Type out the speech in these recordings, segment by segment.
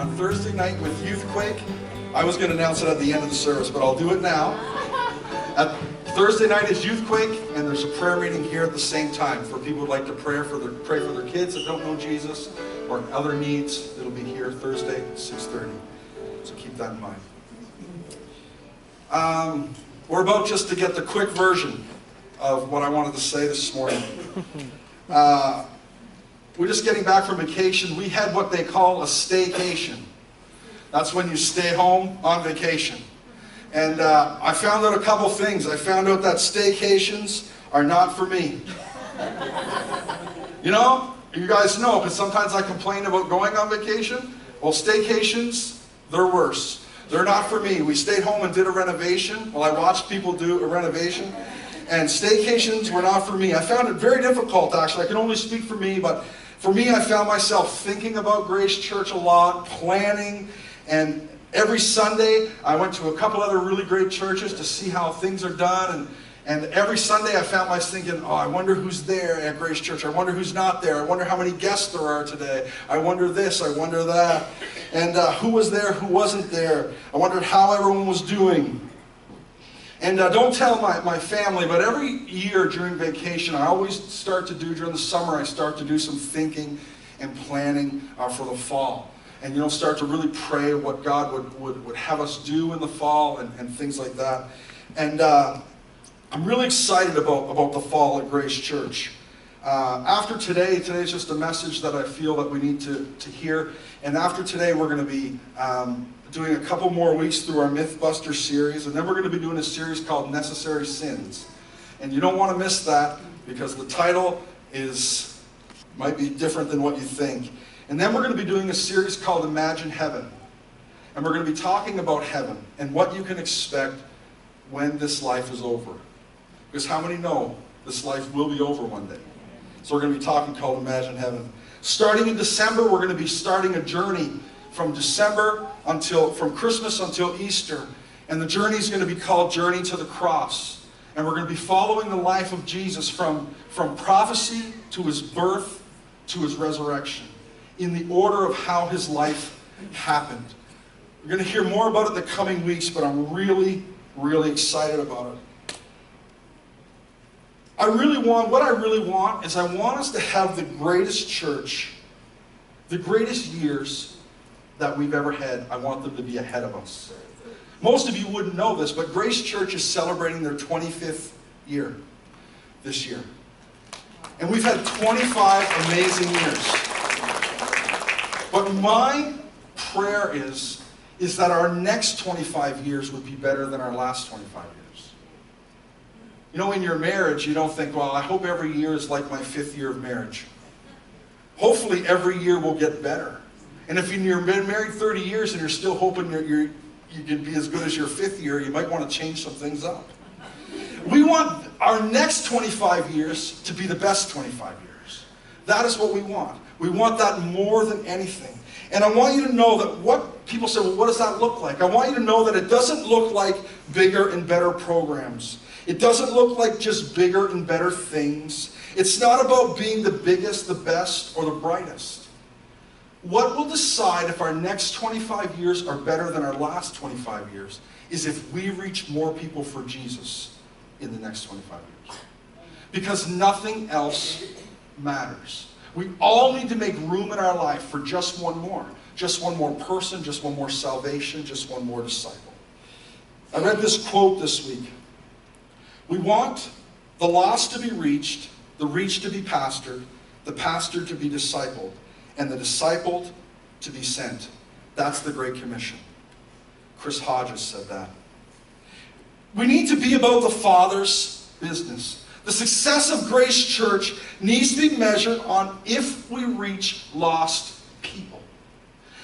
on Thursday night with Youth Quake. I was going to announce it at the end of the service, but I'll do it now. Thursday night is Youth Quake, and there's a prayer meeting here at the same time for people who'd like to pray for their kids that don't know Jesus or other needs. It'll be here Thursday at 6:30. So keep that in mind. We're about just to get the quick version of what I wanted to say this morning. We're just getting back from vacation. We had what they call a staycation. That's when you stay home on vacation. And I found out a couple things. I found out that staycations are not for me. You know, you guys know, because sometimes I complain about going on vacation. Well, staycations, they're worse. They're not for me. We stayed home and did a renovation. Well, I watched people do a renovation. And staycations were not for me. I found it very difficult, actually. I can only speak for me, but for me, I found myself thinking about Grace Church a lot, planning, and every Sunday, I went to a couple other really great churches to see how things are done. And every Sunday, I found myself thinking, oh, I wonder who's there at Grace Church. I wonder who's not there. I wonder how many guests there are today. I wonder this, I wonder that. And who was there, who wasn't there. I wondered how everyone was doing. And don't tell my family, but every year during vacation, I always start to do, during the summer, I start to do some thinking and planning for the fall. And, you know, start to really pray what God would have us do in the fall and things like that. And I'm really excited about the fall at Grace Church. After today's just a message that I feel that we need to hear. And after today, we're going to be doing a couple more weeks through our Mythbuster series. And then we're going to be doing a series called Necessary Sins. And you don't want to miss that, because the title might be different than what you think. And then we're going to be doing a series called Imagine Heaven. And we're going to be talking about heaven and what you can expect when this life is over. Because how many know this life will be over one day? So we're going to be talking called Imagine Heaven. Starting in December, we're going to be starting a journey from Christmas until Easter. And the journey is going to be called Journey to the Cross. And we're going to be following the life of Jesus from prophecy to his birth to his resurrection, in the order of how his life happened. We're going to hear more about it in the coming weeks, but I'm really, really excited about it. What I really want is I want us to have the greatest church, the greatest years that we've ever had. I want them to be ahead of us. Most of you wouldn't know this, but Grace Church is celebrating their 25th year this year. And we've had 25 amazing years. But my prayer is that our next 25 years would be better than our last 25 years. You know, in your marriage, you don't think, well, I hope every year is like my 5th year of marriage. Hopefully every year will get better. And if you've been married 30 years and you're still hoping you can be as good as your 5th year, you might want to change some things up. We want our next 25 years to be the best 25 years. That is what we want. We want that more than anything. And I want you to know that what people say, well, what does that look like? I want you to know that it doesn't look like bigger and better programs. It doesn't look like just bigger and better things. It's not about being the biggest, the best, or the brightest. What will decide if our next 25 years are better than our last 25 years is if we reach more people for Jesus in the next 25 years. Because nothing else matters. We all need to make room in our life for just one more person, just one more salvation, just one more disciple. I read this quote this week. We want the lost to be reached, the reached to be pastored, the pastored to be discipled, and the discipled to be sent. That's the Great Commission. Chris Hodges said that. We need to be about the Father's business. The success of Grace Church needs to be measured on if we reach lost people.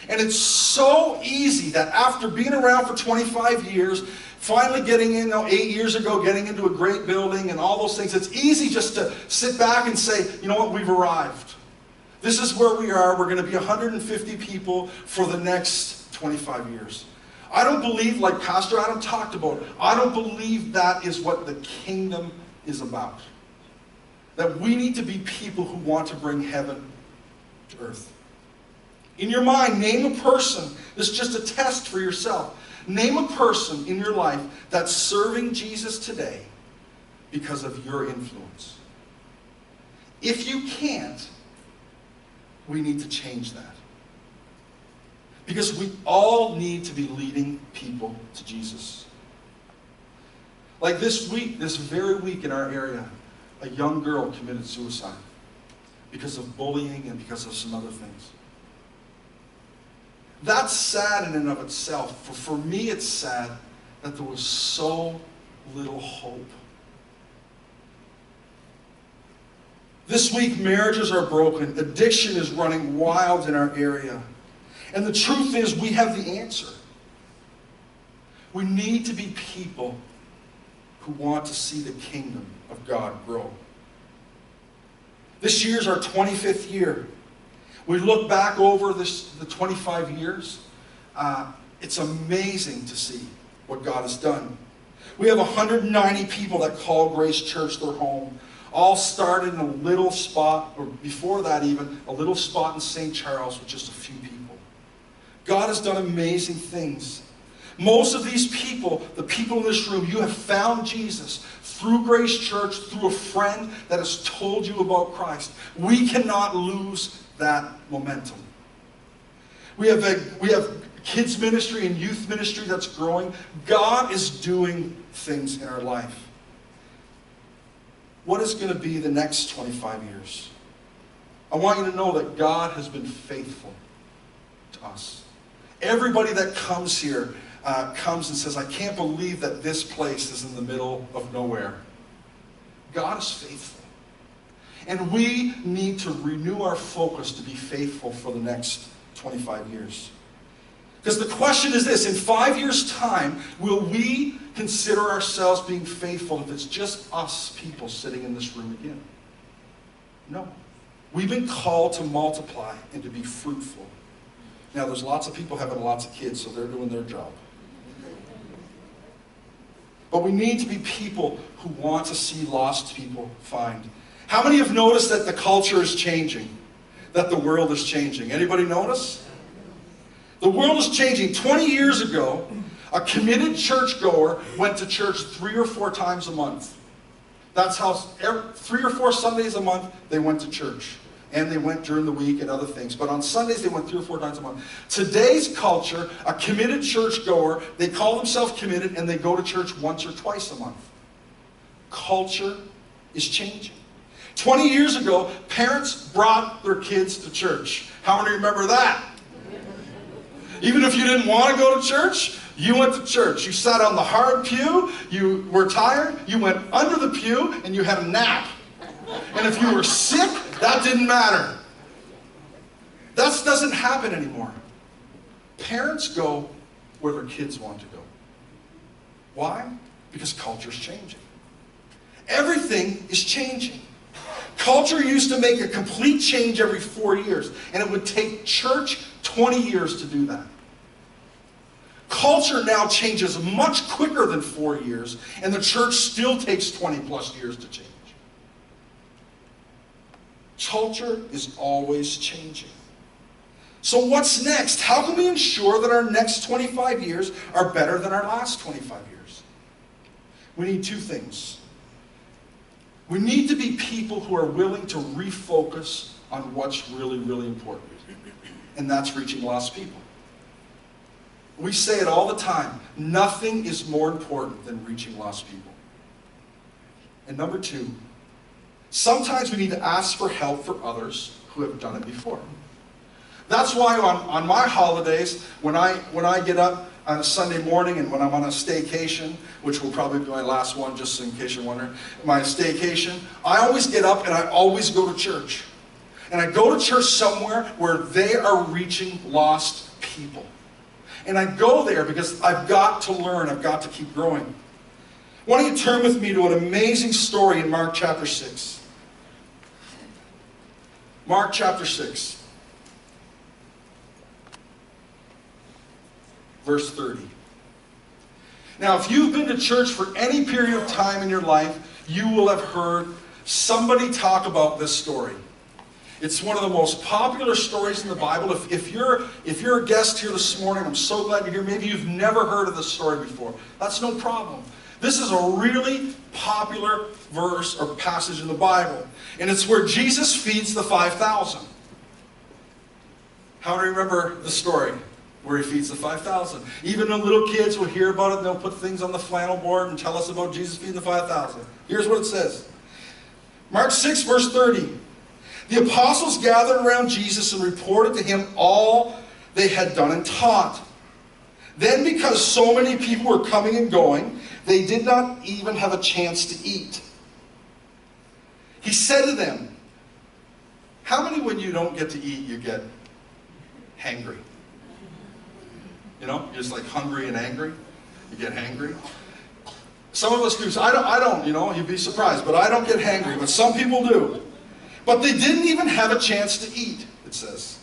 And it's so easy that after being around for 25 years, finally getting in, 8 years ago, getting into a great building and all those things, it's easy just to sit back and say, you know what, we've arrived. This is where we are. We're going to be 150 people for the next 25 years. I don't believe, like Pastor Adam talked about, I don't believe that is what the kingdom is about. That we need to be people who want to bring heaven to earth. In your mind, name a person. This is just a test for yourself. Name a person in your life that's serving Jesus today because of your influence. If you can't, we need to change that. Because we all need to be leading people to Jesus. Like this week, this very week in our area, a young girl committed suicide because of bullying and because of some other things. That's sad in and of itself. For me, it's sad that there was so little hope. This week, marriages are broken. Addiction is running wild in our area. And the truth is, we have the answer. We need to be people who want to see the kingdom of God grow. This year's our 25th year. We look back over the 25 years. It's amazing to see what God has done. We have 190 people that call Grace Church their home. All started in a little spot, or before that even, a little spot in St. Charles with just a few people. God has done amazing things. Most of these people, the people in this room, you have found Jesus through Grace Church, through a friend that has told you about Christ. We cannot lose that momentum. We have kids ministry and youth ministry that's growing. God is doing things in our life. What is going to be the next 25 years? I want you to know that God has been faithful to us. Everybody that comes here comes and says, I can't believe that this place is in the middle of nowhere. God is faithful. And we need to renew our focus to be faithful for the next 25 years. Because the question is this, in 5 years' time, will we consider ourselves being faithful if it's just us people sitting in this room again? No. We've been called to multiply and to be fruitful. Now, there's lots of people having lots of kids, so they're doing their job. But we need to be people who want to see lost people find. How many have noticed that the culture is changing? That the world is changing? Anybody notice? The world is changing. 20 years ago, a committed churchgoer went to church 3 or 4 times a month. That's how 3 or 4 Sundays a month they went to church. And they went during the week and other things. But on Sundays, they went 3 or 4 times a month. Today's culture, a committed churchgoer, they call themselves committed and they go to church once or twice a month. Culture is changing. 20 years ago, parents brought their kids to church. How many remember that? Even if you didn't want to go to church, you went to church. You sat on the hard pew, you were tired, you went under the pew, and you had a nap. And if you were sick, that didn't matter. That doesn't happen anymore. Parents go where their kids want to go. Why? Because culture's changing. Everything is changing. Culture used to make a complete change every 4 years, and it would take church 20 years to do that. Culture now changes much quicker than 4 years, and the church still takes 20 plus years to change. Culture is always changing. So what's next? How can we ensure that our next 25 years are better than our last 25 years? We need 2 things. We need to be people who are willing to refocus on what's really, really important. And that's reaching lost people. We say it all the time. Nothing is more important than reaching lost people. And number 2, sometimes we need to ask for help for others who have done it before. That's why on my holidays, when I get up on a Sunday morning and when I'm on a staycation, which will probably be my last one, just in case you're wondering, my staycation, I always get up and I always go to church. And I go to church somewhere where they are reaching lost people. And I go there because I've got to learn, I've got to keep growing. Why don't you turn with me to an amazing story in Mark chapter 6. Mark chapter 6. Verse 30. Now, if you've been to church for any period of time in your life, you will have heard somebody talk about this story. It's one of the most popular stories in the Bible. If you're a guest here this morning, I'm so glad you're here. Maybe you've never heard of this story before. That's no problem. This is a really popular verse or passage in the Bible. And it's where Jesus feeds the 5,000. How do you remember the story where he feeds the 5,000? Even the little kids will hear about it and they'll put things on the flannel board and tell us about Jesus feeding the 5,000. Here's what it says. Mark 6, verse 30. The apostles gathered around Jesus and reported to him all they had done and taught. Then, because so many people were coming and going, they did not even have a chance to eat. He said to them, how many when you don't get to eat, you get hangry? You know, you're just like hungry and angry. You get hangry. Some of us do. So I don't, you know, you'd be surprised, but I don't get hangry, but some people do. But they didn't even have a chance to eat, it says.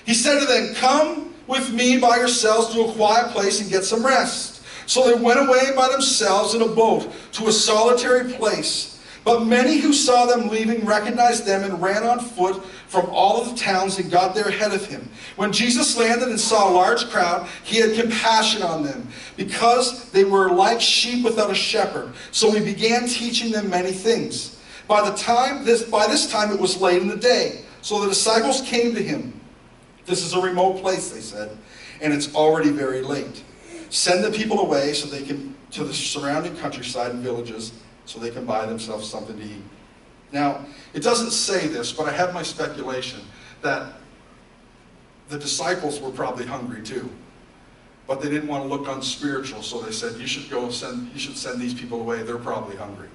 He said to them, come with me by yourselves to a quiet place and get some rest. So they went away by themselves in a boat to a solitary place. But many who saw them leaving recognized them and ran on foot from all of the towns and got there ahead of him. When Jesus landed and saw a large crowd, he had compassion on them because they were like sheep without a shepherd. So he began teaching them many things. By this time it was late in the day. So the disciples came to him. This is a remote place, they said, and it's already very late. Send the people away so they can to the surrounding countryside and villages so they can buy themselves something to eat. Now, it doesn't say this, but I have my speculation that the disciples were probably hungry too. But they didn't want to look unspiritual, so they said, you should send these people away. They're probably hungry.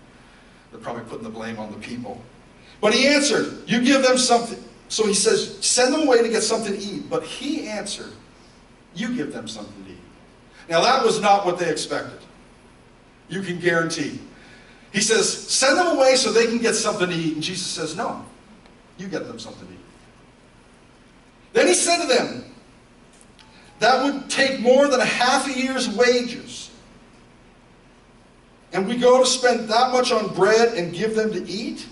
They're probably putting the blame on the people. But he answered, you give them something. So he says, send them away to get something to eat. But he answered, you give them something to eat. Now that was not what they expected. You can guarantee. He says, send them away so they can get something to eat. And Jesus says, no, you get them something to eat. Then he said to them, that would take more than a half a year's wages. And we go to spend that much on bread and give them to eat?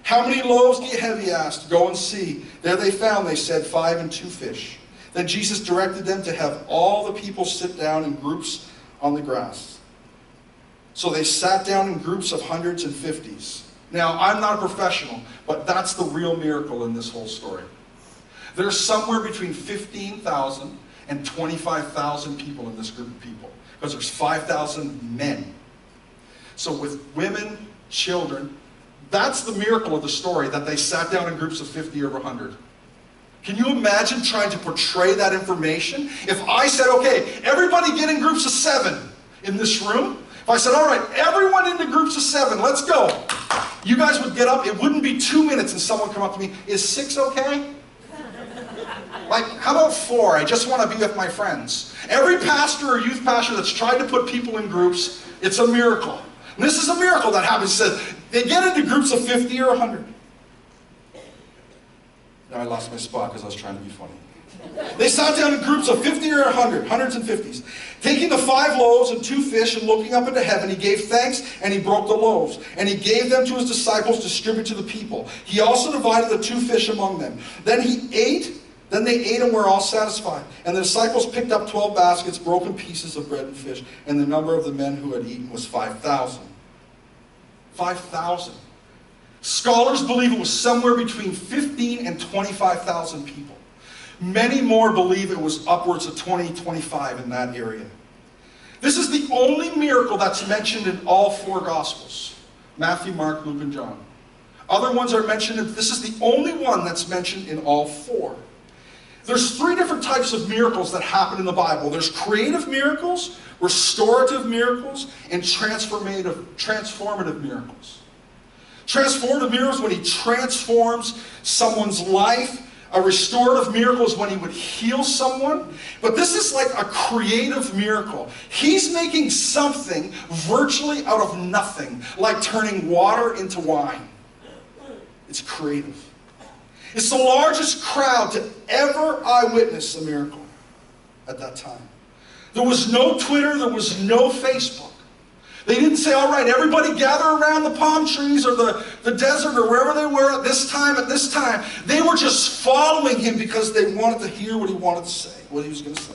How many loaves do you have, he asked. Go and see. There they found, they said, 5 and 2 fish. Then Jesus directed them to have all the people sit down in groups on the grass. So they sat down in groups of hundreds and fifties. Now, I'm not a professional, but that's the real miracle in this whole story. There's somewhere between 15,000 and 25,000 people in this group of people. Because there's 5,000 men. So with women, children, that's the miracle of the story, that they sat down in groups of 50 or 100. Can you imagine trying to portray that information? If I said, okay, everybody get in groups of 7 in this room. If I said, all right, everyone into groups of 7, let's go. You guys would get up. It wouldn't be 2 minutes and someone would come up to me, is 6 okay? Like, how about 4? I just want to be with my friends. Every pastor or youth pastor that's tried to put people in groups, it's a miracle. And this is a miracle that happens. It says they get into groups of 50 or 100. Now I lost my spot because I was trying to be funny. They sat down in groups of 50 or 100, hundreds and fifties. Taking the 5 loaves and 2 fish and looking up into heaven, he gave thanks and he broke the loaves. And he gave them to his disciples to distribute to the people. He also divided the 2 fish among them. Then they ate and were all satisfied. And the disciples picked up 12 baskets, broken pieces of bread and fish. And the number of the men who had eaten was 5,000. 5,000. Scholars believe it was somewhere between 15 and 25,000 people. Many more believe it was upwards of 20, 25 in that area. This is the only miracle that's mentioned in all 4 Gospels. Matthew, Mark, Luke, and John. Other ones are mentioned, this is the only one that's mentioned in all 4. There's 3 different types of miracles that happen in the Bible. There's creative miracles, restorative miracles, and transformative miracles. Transformative miracles when he transforms someone's life. A restorative miracle is when he would heal someone. But this is like a creative miracle. He's making something virtually out of nothing, like turning water into wine. It's creative. It's the largest crowd to ever eyewitness a miracle at that time. There was no Twitter, there was no Facebook. They didn't say, all right, everybody gather around the palm trees or the the desert or wherever they were at this time, they were just following him because they wanted to hear what he wanted to say, what he was going to say.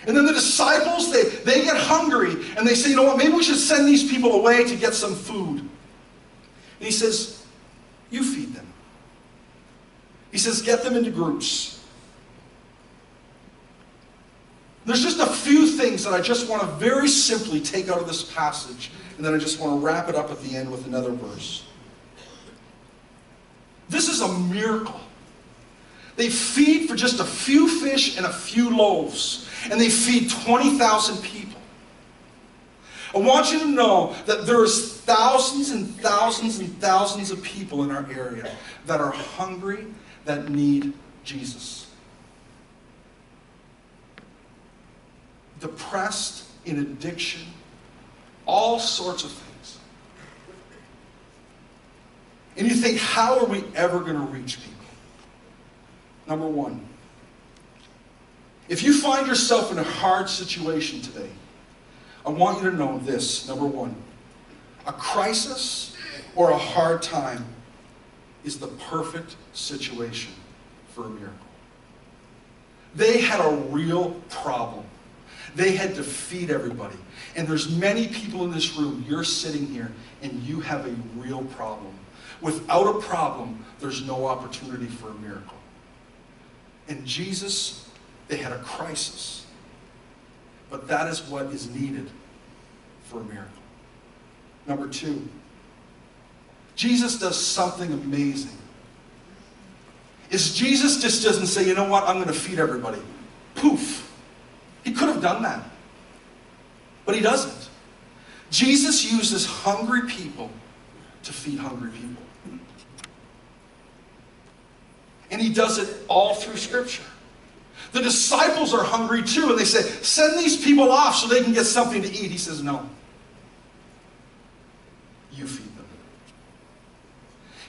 And then the disciples, they get hungry and they say, you know what, maybe we should send these people away to get some food. And he says, you feed them. He says, get them into groups. There's just a few things that I just want to very simply take out of this passage, and then I just want to wrap it up at the end with another verse. This is a miracle. They feed for just a few fish and a few loaves, and they feed 20,000 people. I want you to know that there's thousands and thousands and thousands of people in our area that are hungry, that need Jesus. Depressed, in addiction, all sorts of things. And you think, how are we ever going to reach people? Number one, if you find yourself in a hard situation today, I want you to know this. Number one, a crisis or a hard time is the perfect situation for a miracle. They had a real problem. They had to feed everybody. And there's many people in this room, you're sitting here, and you have a real problem. Without a problem, there's no opportunity for a miracle. And Jesus, they had a crisis. But that is what is needed for a miracle. Number two, Jesus does something amazing. Jesus just doesn't say, you know what, I'm going to feed everybody. Poof. He could have done that. But he doesn't. Jesus uses hungry people to feed hungry people. And he does it all through Scripture. The disciples are hungry too, and they say, send these people off so they can get something to eat. He says, no. You feed them.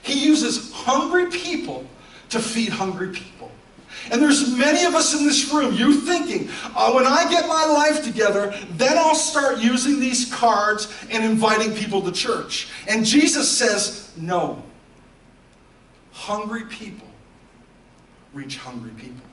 He uses hungry people to feed hungry people. And there's many of us in this room, you thinking, when I get my life together, then I'll start using these cards and inviting people to church. And Jesus says, no. Hungry people reach hungry people.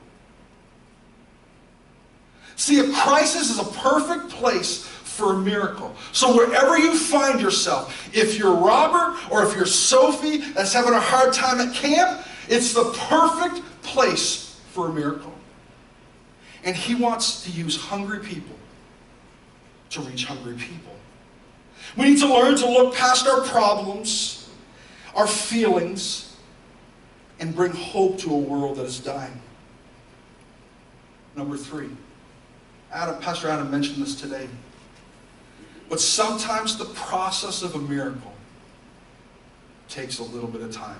See, a crisis is a perfect place for a miracle. So wherever you find yourself, if you're Robert or if you're Sophie that's having a hard time at camp, it's the perfect place for a miracle. And he wants to use hungry people to reach hungry people. We need to learn to look past our problems, our feelings, and bring hope to a world that is dying. Number three, Pastor Adam mentioned this today, but sometimes the process of a miracle takes a little bit of time.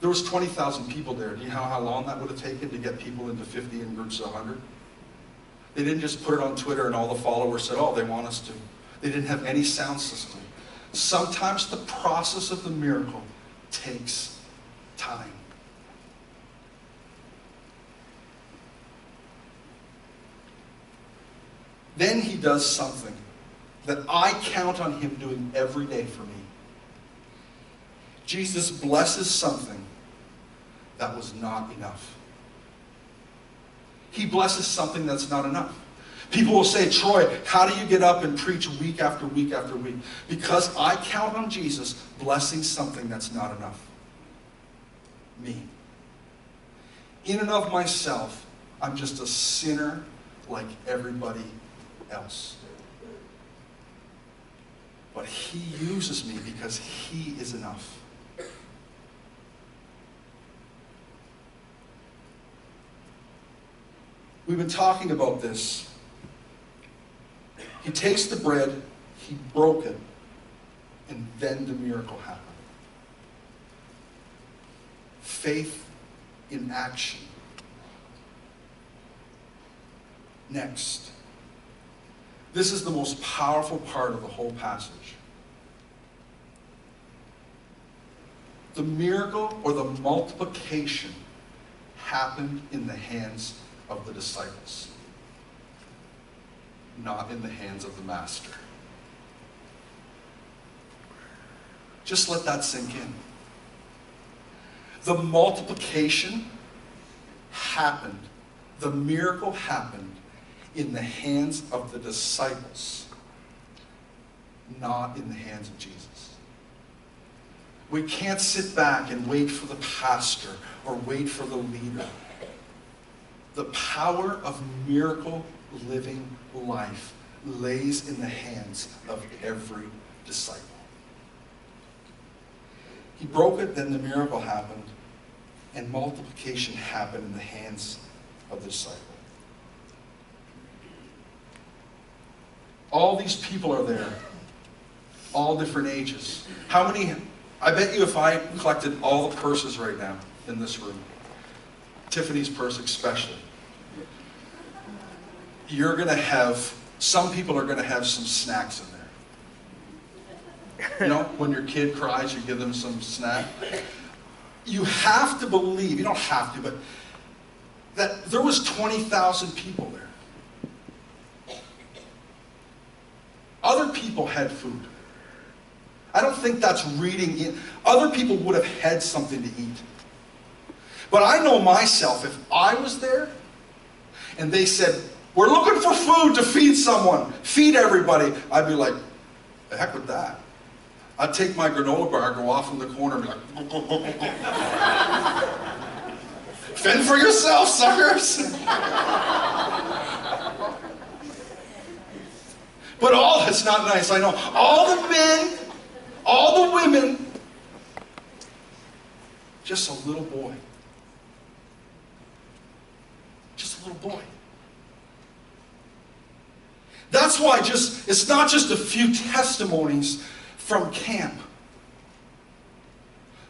There was 20,000 people there. Do you know how long that would have taken to get people into 50 in groups of 100? They didn't just put it on Twitter and all the followers said, oh, they want us to. They didn't have any sound system. Sometimes the process of the miracle takes time. Then he does something that I count on him doing every day for me. Jesus blesses something that was not enough. He blesses something that's not enough. People will say, Troy, how do you get up and preach week after week after week? Because I count on Jesus blessing something that's not enough. Me. In and of myself, I'm just a sinner like everybody else. But he uses me because he is enough. We've been talking about this. He takes the bread, he broke it, and then the miracle happened. Faith in action. Next. This is the most powerful part of the whole passage. The miracle or the multiplication happened in the hands of the disciples, not in the hands of the master. Just let that sink in. The multiplication happened. The miracle happened in the hands of the disciples, not in the hands of Jesus. We can't sit back and wait for the pastor or wait for the leader. The power of miracle living life lays in the hands of every disciple. He broke it, then the miracle happened, and multiplication happened in the hands of the disciple. All these people are there, all different ages. How many? I bet you if I collected all the purses right now in this room, Tiffany's purse especially, you're going to have, some people are going to have some snacks in there. You know, when your kid cries, you give them some snack. You have to believe, you don't have to, but that there was 20,000 people there. Other people had food. I don't think that's reading in. Other people would have had something to eat. But I know myself, if I was there and they said, we're looking for food to feed someone, feed everybody, I'd be like, the heck with that. I'd take my granola bar, go off in the corner, and be like, go, go, go, go, go. Fend for yourself, suckers. But all, it's not nice, I know. All the men, all the women, just a little boy. Just a little boy. That's why it's not just a few testimonies from camp.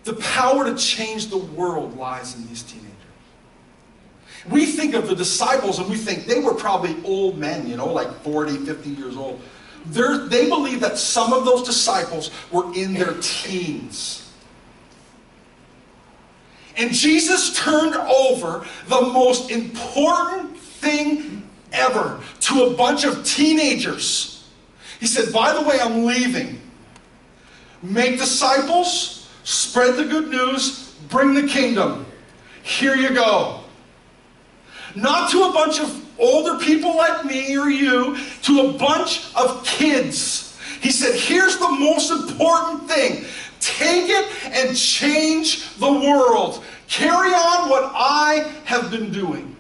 The power to change the world lies in these teenagers. We think of the disciples and we think they were probably old men, you know, like 40, 50 years old. They believe that some of those disciples were in their teens. And Jesus turned over the most important thing ever to a bunch of teenagers. He said, by the way, I'm leaving. Make disciples, spread the good news, bring the kingdom. Here you go. Not to a bunch of older people like me or you, to a bunch of kids. He said, here's the most important thing. Take it and change the world. Carry on what I have been doing.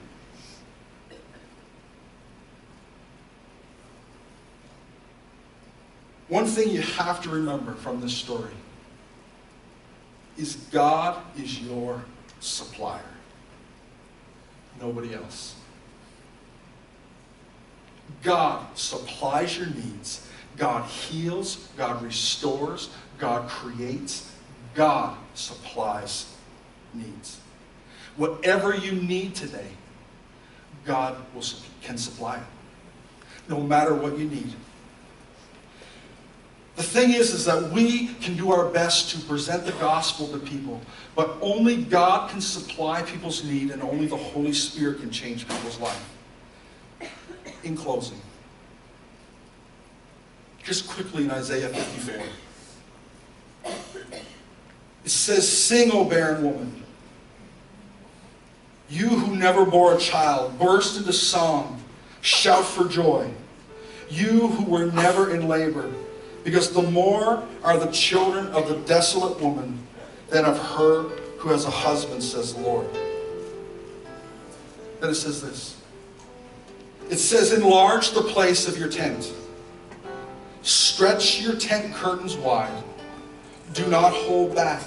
One thing you have to remember from this story is God is your supplier. Nobody else. God supplies your needs. God heals. God restores. God creates. God supplies needs. Whatever you need today, God can supply it. No matter what you need. The thing is that we can do our best to present the gospel to people, but only God can supply people's need, and only the Holy Spirit can change people's life. In closing, just quickly in Isaiah 54, it says, sing, O barren woman. You who never bore a child, burst into song, shout for joy. You who were never in labor, because the more are the children of the desolate woman than of her who has a husband, says the Lord. Then it says this. It says, enlarge the place of your tent. Stretch your tent curtains wide. Do not hold back.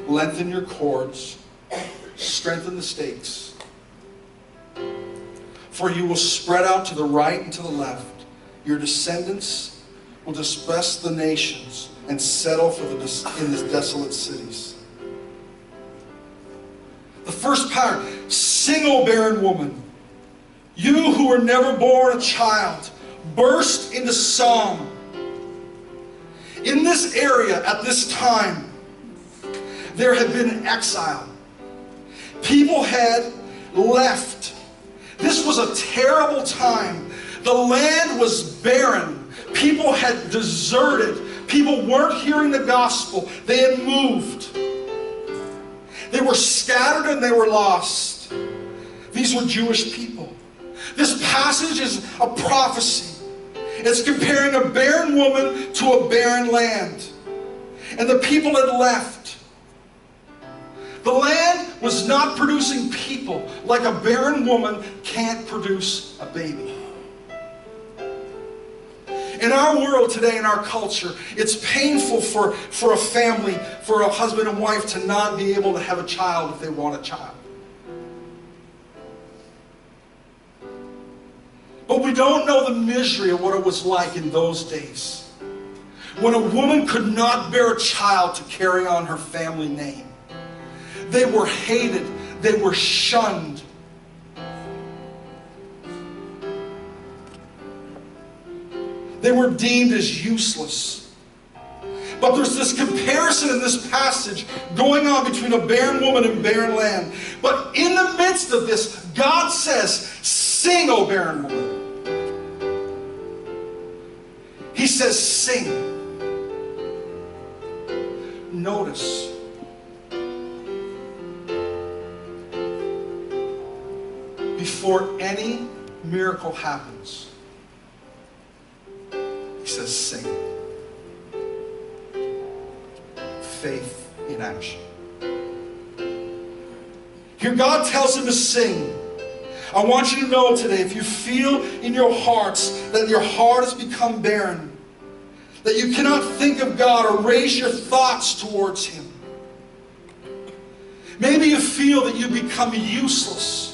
Lengthen your cords. Strengthen the stakes. For you will spread out to the right and to the left. Your descendants will disperse the nations and settle in the desolate cities. The first part, sing, O barren woman. You who were never born a child, burst into song. In this area, at this time, there had been an exile. People had left. This was a terrible time. The land was barren. People had deserted. People weren't hearing the gospel. They had moved. They were scattered and they were lost. These were Jewish people. This passage is a prophecy. It's comparing a barren woman to a barren land. And the people had left. The land was not producing people like a barren woman can't produce a baby. In our world today, in our culture, it's painful for a family, for a husband and wife to not be able to have a child if they want a child. But we don't know the misery of what it was like in those days, when a woman could not bear a child to carry on her family name. They were hated. They were shunned. They were deemed as useless. But there's this comparison in this passage going on between a barren woman and barren land. But in the midst of this, God says, sing, O barren woman. He says, sing. Notice. Before any miracle happens, he says, sing. Faith in action. Here God tells him to sing. I want you to know today, if you feel in your hearts that your heart has become barren, that you cannot think of God or raise your thoughts towards him. Maybe you feel that you become useless.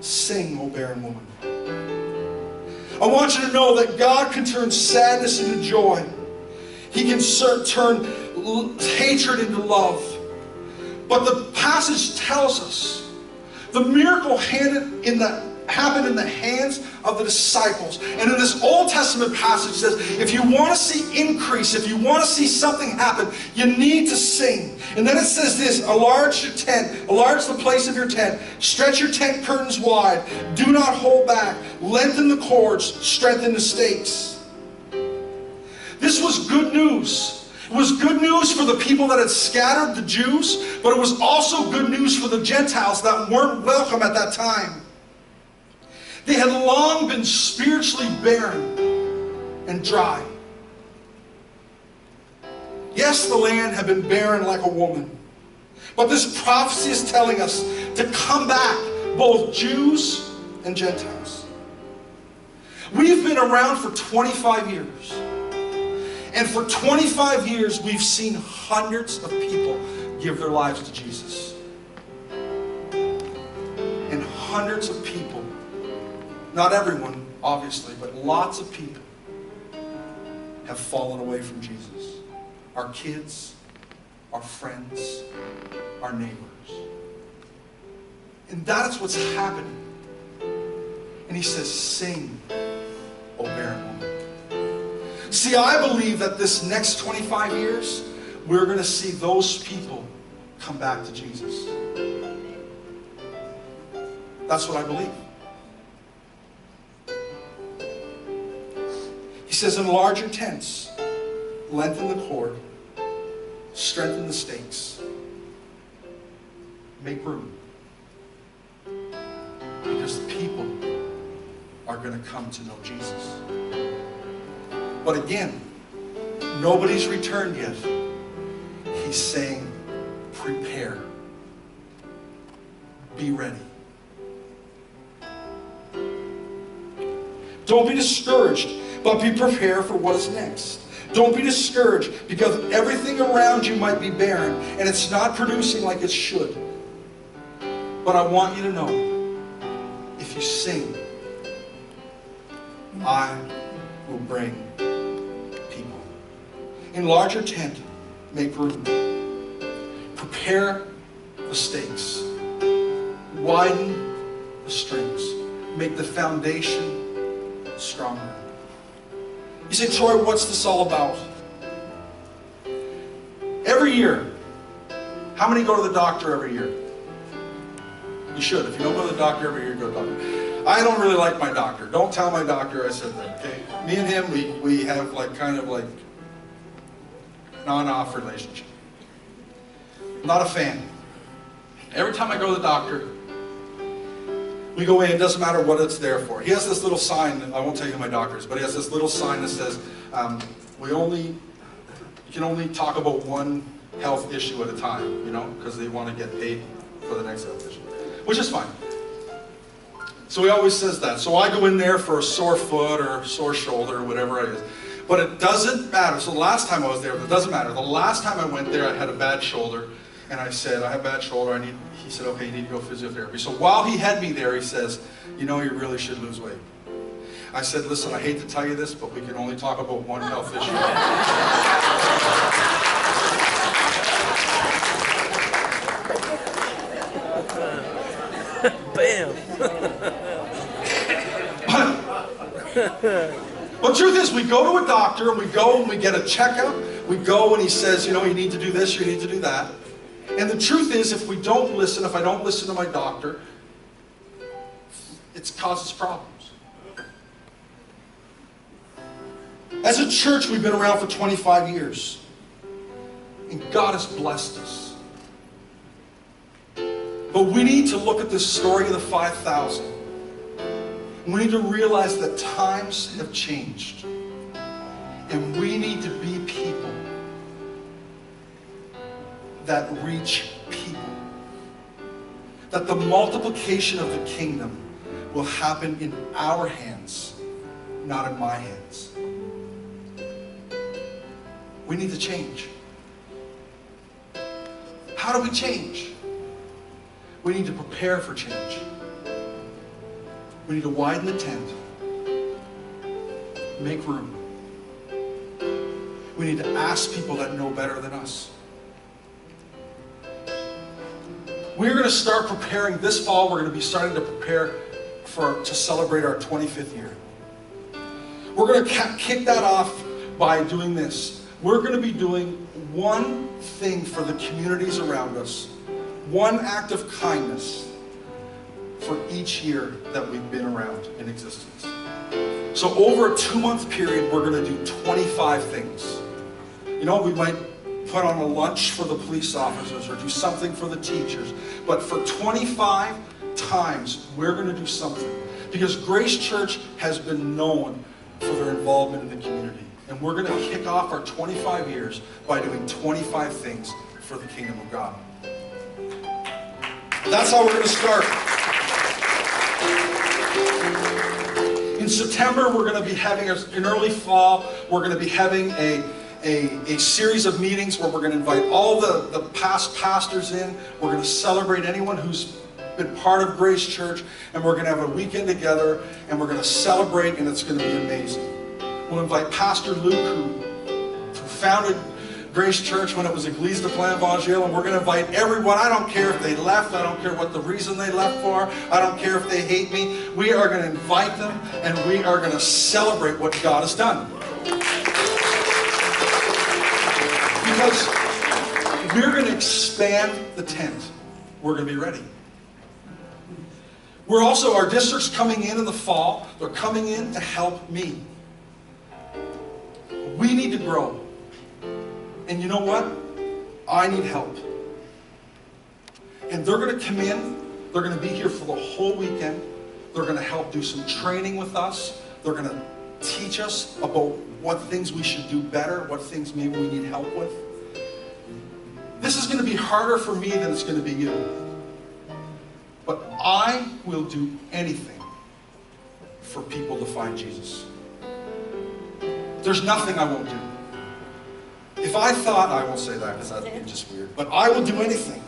Sing, O barren woman. I want you to know that God can turn sadness into joy. He can turn hatred into love. But the passage tells us the miracle happened in the hands of the disciples. And in this Old Testament passage says, if you want to see increase, if you want to see something happen, you need to sing. And then it says this, enlarge your tent, enlarge the place of your tent, stretch your tent curtains wide, do not hold back, lengthen the cords, strengthen the stakes. This was good news. It was good news for the people that had scattered, the Jews, but it was also good news for the Gentiles that weren't welcome at that time. They had long been spiritually barren and dry. Yes, the land had been barren like a woman. But this prophecy is telling us to come back, both Jews and Gentiles. We've been around for 25 years. And for 25 years, we've seen hundreds of people give their lives to Jesus. And hundreds of people, not everyone, obviously, but lots of people have fallen away from Jesus. Our kids, our friends, our neighbors. And that is what's happening. And he says, sing, O barren woman. See, I believe that this next 25 years, we're going to see those people come back to Jesus. That's what I believe. He says, enlarge your tents, lengthen the cord, strengthen the stakes, make room. Because the people are going to come to know Jesus. But again, nobody's returned yet. He's saying, prepare. Be ready. Don't be discouraged, but be prepared for what is next. Don't be discouraged because everything around you might be barren and it's not producing like it should. But I want you to know, if you sing, I will bring people. Enlarge your tent, make room. Prepare the stakes. Widen the strings. Make the foundation stronger. You say, Troy, what's this all about? Every year, how many go to the doctor every year? You should. If you don't go to the doctor every year, go to the doctor. I don't really like my doctor. Don't tell my doctor I said that, okay? Me and him, we have like kind of like on-off relationship. Not a fan. Every time I go to the doctor, we go in, it doesn't matter what it's there for. He has this little sign, I won't tell you who my doctor is, but he has this little sign that says, you can only talk about one health issue at a time, you know, because they want to get paid for the next health issue, which is fine. So he always says that. So I go in there for a sore foot or sore shoulder or whatever it is. But it doesn't matter. So the last time I was there, it doesn't matter. The last time I went there, I had a bad shoulder. And I said, I have a bad shoulder. He said, okay, you need to go physiotherapy. So while he had me there, he says, you know, you really should lose weight. I said, listen, I hate to tell you this, but we can only talk about one health issue. Bam! But truth is, we go to a doctor and we go and we get a checkup. We go and he says, you know, you need to do this, you need to do that. And the truth is, if I don't listen to my doctor, it causes problems. As a church, we've been around for 25 years. And God has blessed us. But we need to look at this story of the 5,000. And we need to realize that times have changed. And we need to be people that reach people. That the multiplication of the kingdom will happen in our hands, not in my hands. We need to change. How do we change? We need to prepare for change. We need to widen the tent. Make room. We need to ask people that know better than us. We're going to start preparing this fall. We're going to be starting to prepare to celebrate our 25th year. We're going to kick that off by doing this. We're going to be doing one thing for the communities around us, one act of kindness for each year that we've been around in existence. So over a 2-month period, we're going to do 25 things. You know, we might put on a lunch for the police officers or do something for the teachers. But for 25 times, we're going to do something. Because Grace Church has been known for their involvement in the community. And we're going to kick off our 25 years by doing 25 things for the kingdom of God. That's how we're going to start. In September, we're going to be having, in early fall, we're going to be having a series of meetings where we're going to invite all the past pastors in. We're going to celebrate anyone who's been part of Grace Church, and we're going to have a weekend together, and we're going to celebrate, and it's going to be amazing. We'll invite Pastor Luke, who founded Grace Church when it was Église de Plein Evangile, and we're going to invite everyone. I don't care if they left. I don't care what the reason they left for. I don't care if they hate me. We are going to invite them, and we are going to celebrate what God has done. Because we're going to expand the tent. We're going to be ready. We're also, our district's coming in the fall. They're coming in to help me. We need to grow. And you know what? I need help. And they're going to come in. They're going to be here for the whole weekend. They're going to help do some training with us. They're going to teach us about what things we should do better, what things maybe we need help with. This is going to be harder for me than it's going to be you. But I will do anything for people to find Jesus. There's nothing I won't do. If I thought, I won't say that because that'd be just weird, but I will do anything.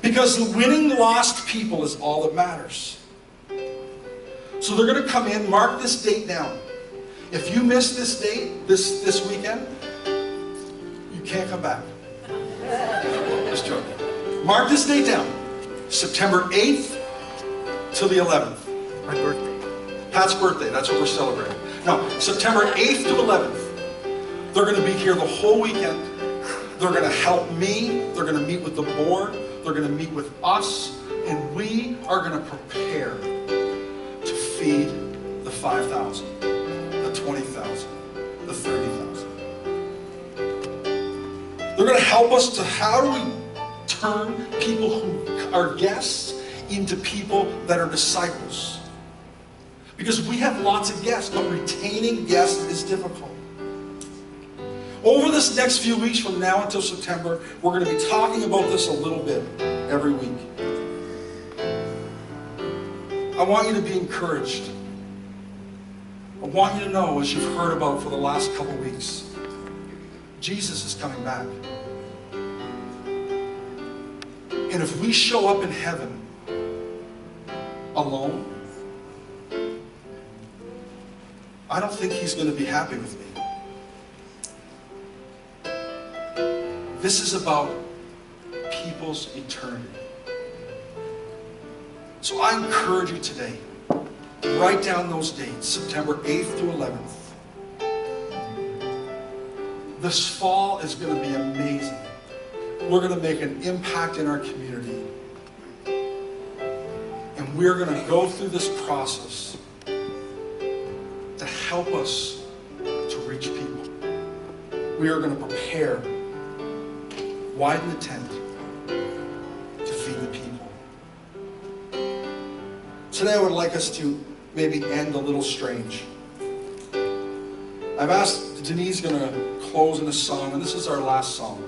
Because winning lost people is all that matters. So they're going to come in, mark this date down. If you miss this date, this weekend, you can't come back. Just joking. Mark this date down. September 8th to the 11th. My birthday. Pat's birthday, that's what we're celebrating. No, September 8th to 11th. They're going to be here the whole weekend. They're going to help me. They're going to meet with the board. They're going to meet with us. And we are going to prepare to feed the 5,000, the 20,000, the 30,000. They're going to help us to how do we turn people who are guests into people that are disciples. Because we have lots of guests, but retaining guests is difficult. Over this next few weeks from now until September, we're going to be talking about this a little bit every week. I want you to be encouraged. I want you to know, as you've heard about for the last couple weeks, Jesus is coming back. And if we show up in heaven alone, I don't think he's going to be happy with me. This is about people's eternity. So I encourage you today, write down those dates, September 8th to 11th. This fall is going to be amazing. We're going to make an impact in our community. And we're going to go through this process to help us to reach people. We are going to prepare, widen the tent to feed the people. Today I would like us to maybe end a little strange. I've asked, Denise going to close in a song, and this is our last song.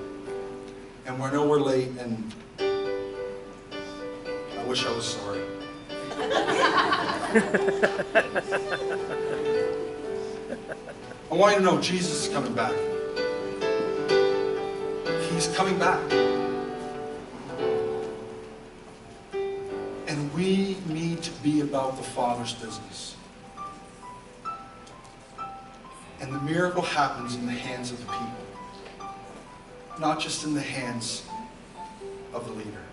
And I know we're late, and I wish I was sorry. I want you to know Jesus is coming back. He's coming back. And we need to be about the Father's business. And the miracle happens in the hands of the people, not just in the hands of the leader.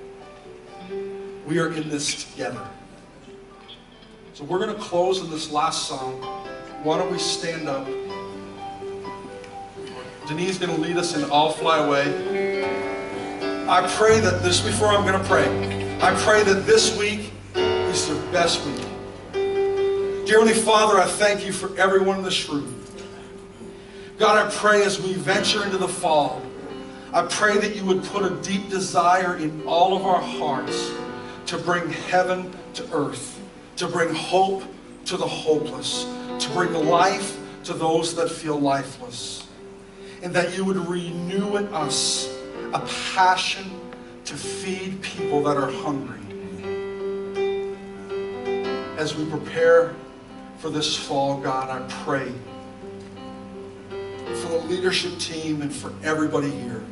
We are in this together. So we're going to close in this last song. Why don't we stand up? Denise is going to lead us in I'll Fly Away. I pray that this, before I'm going to pray, I pray that this week is your best week. Dear Heavenly Father, I thank you for everyone in this room. God, I pray as we venture into the fall, I pray that you would put a deep desire in all of our hearts to bring heaven to earth, to bring hope to the hopeless, to bring life to those that feel lifeless. And that you would renew in us a passion to feed people that are hungry. As we prepare for this fall, God, I pray for the leadership team and for everybody here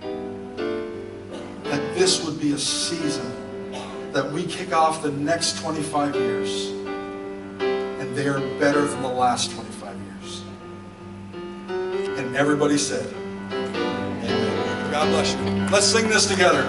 that this would be a season that we kick off the next 25 years and they are better than the last 25 years. And everybody said, amen. God bless you. Let's sing this together.